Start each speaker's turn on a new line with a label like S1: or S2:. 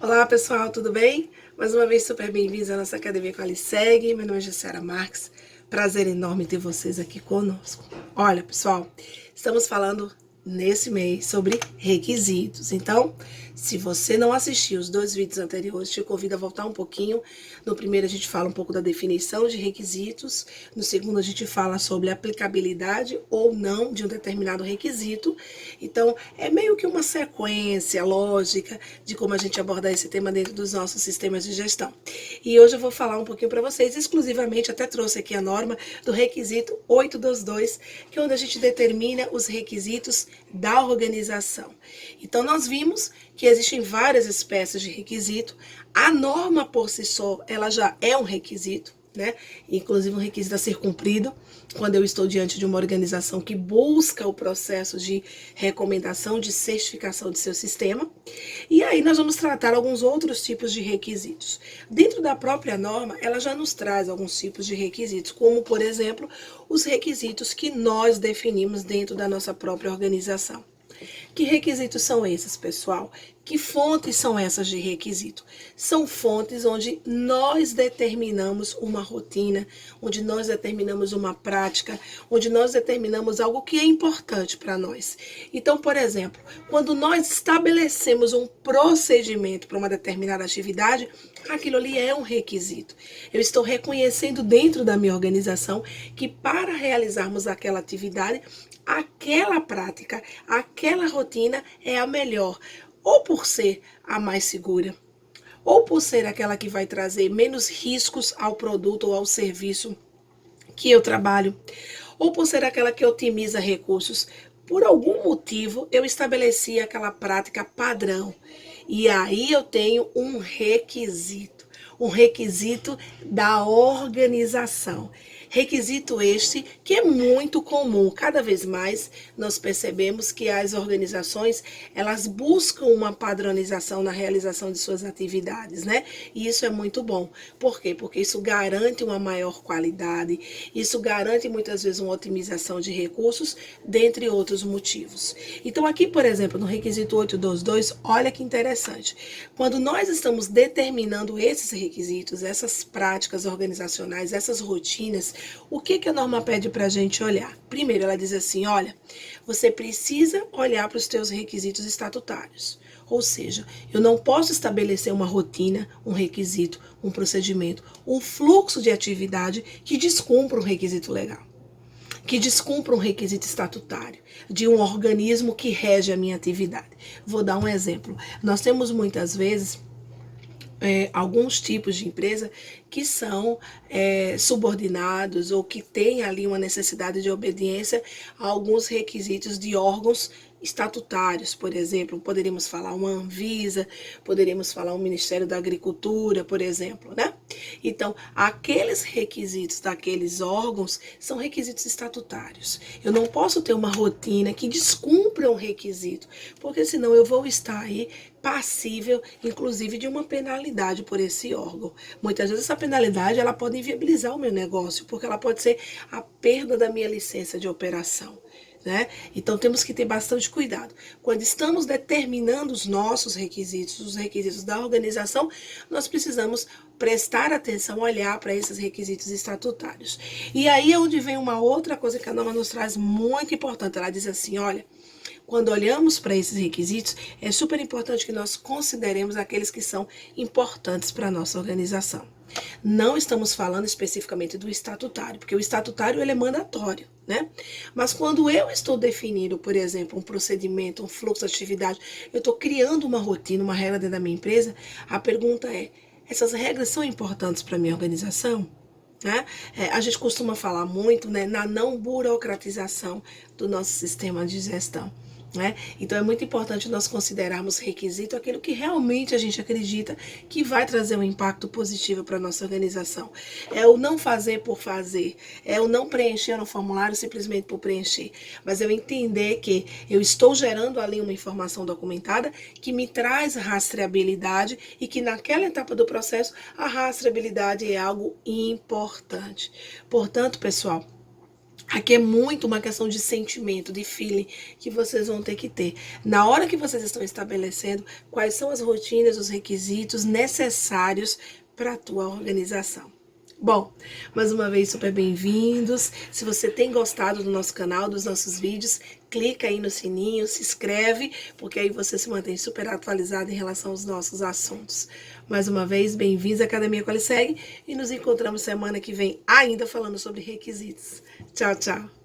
S1: Olá pessoal, tudo bem? Mais uma vez super bem-vindos à nossa Academia Qualiseg. Meu nome é Jussiara Marques, prazer enorme ter vocês aqui conosco. Olha pessoal, estamos falando nesse mês sobre requisitos. Então, se você não assistiu os 2 vídeos anteriores, te convido a voltar um pouquinho. No primeiro a gente fala um pouco da definição de requisitos, no segundo a gente fala sobre a aplicabilidade ou não de um determinado requisito. Então, é meio que uma sequência lógica de como a gente abordar esse tema dentro dos nossos sistemas de gestão. E hoje eu vou falar um pouquinho para vocês, exclusivamente, até trouxe aqui a norma do requisito 822, que é onde a gente determina os requisitos da organização. Então, nós vimos que existem várias espécies de requisito. A norma por si só, ela já é um requisito, né? Inclusive um requisito a ser cumprido quando eu estou diante de uma organização que busca o processo de recomendação, de certificação de seu sistema. E aí nós vamos tratar alguns outros tipos de requisitos. Dentro da própria norma, ela já nos traz alguns tipos de requisitos, como, por exemplo, os requisitos que nós definimos dentro da nossa própria organização. Que requisitos são esses, pessoal? Que fontes são essas de requisito? São fontes onde nós determinamos uma rotina, onde nós determinamos uma prática, onde nós determinamos algo que é importante para nós. Então, por exemplo, quando nós estabelecemos um procedimento para uma determinada atividade, aquilo ali é um requisito. Eu estou reconhecendo dentro da minha organização que para realizarmos aquela atividade, aquela prática, aquela rotina é a melhor, ou por ser a mais segura, ou por ser aquela que vai trazer menos riscos ao produto ou ao serviço que eu trabalho, ou por ser aquela que otimiza recursos. Por algum motivo, eu estabeleci aquela prática padrão. E aí eu tenho um requisito da organização. Requisito este que é muito comum. Cada vez mais nós percebemos que as organizações, elas buscam uma padronização na realização de suas atividades, né? E isso é muito bom. Por quê? Porque isso garante uma maior qualidade, isso garante muitas vezes uma otimização de recursos, dentre outros motivos. Então aqui, por exemplo, no requisito 822, olha que interessante. Quando nós estamos determinando esses requisitos, essas práticas organizacionais, essas rotinas, o que a norma pede para a gente olhar? Primeiro, ela diz assim, olha, você precisa olhar para os teus requisitos estatutários. Ou seja, eu não posso estabelecer uma rotina, um requisito, um procedimento, um fluxo de atividade que descumpra um requisito legal, que descumpra um requisito estatutário de um organismo que rege a minha atividade. Vou dar um exemplo. Nós temos muitas vezes alguns tipos de empresa que são subordinados ou que têm ali uma necessidade de obediência a alguns requisitos de órgãos estatutários, por exemplo, poderíamos falar uma Anvisa, poderíamos falar um Ministério da Agricultura, por exemplo, né? Então, aqueles requisitos daqueles órgãos são requisitos estatutários. Eu não posso ter uma rotina que descumpra um requisito, porque senão eu vou estar aí passível, inclusive, de uma penalidade por esse órgão. Muitas vezes essa penalidade ela pode inviabilizar o meu negócio, porque ela pode ser a perda da minha licença de operação. Né? Então temos que ter bastante cuidado. Quando estamos determinando os nossos requisitos, os requisitos da organização, nós precisamos prestar atenção, olhar para esses requisitos estatutários. E aí é onde vem uma outra coisa que a norma nos traz muito importante. Ela diz assim, olha, quando olhamos para esses requisitos, é super importante que nós consideremos aqueles que são importantes para a nossa organização. Não estamos falando especificamente do estatutário, porque o estatutário ele é mandatório, né? Mas quando eu estou definindo, por exemplo, um procedimento, um fluxo de atividade, eu estou criando uma rotina, uma regra dentro da minha empresa, a pergunta é, essas regras são importantes para a minha organização? Né? A gente costuma falar muito, né, na não burocratização do nosso sistema de gestão. Né? Então é muito importante nós considerarmos requisito aquilo que realmente a gente acredita que vai trazer um impacto positivo para a nossa organização. É o não fazer por fazer, é o não preencher no formulário simplesmente por preencher, mas eu entender que eu estou gerando ali uma informação documentada que me traz rastreabilidade e que naquela etapa do processo a rastreabilidade é algo importante. Portanto, pessoal, Aqui é muito uma questão de sentimento, de feeling que vocês vão ter que ter. Na hora que vocês estão estabelecendo quais são as rotinas, os requisitos necessários para a tua organização. Bom, mais uma vez, super bem-vindos. Se você tem gostado do nosso canal, dos nossos vídeos, clica aí no sininho, se inscreve, porque aí você se mantém super atualizado em relação aos nossos assuntos. Mais uma vez, bem-vindos à Academia Qualiseg e nos encontramos semana que vem ainda falando sobre requisitos. Tchau, tchau.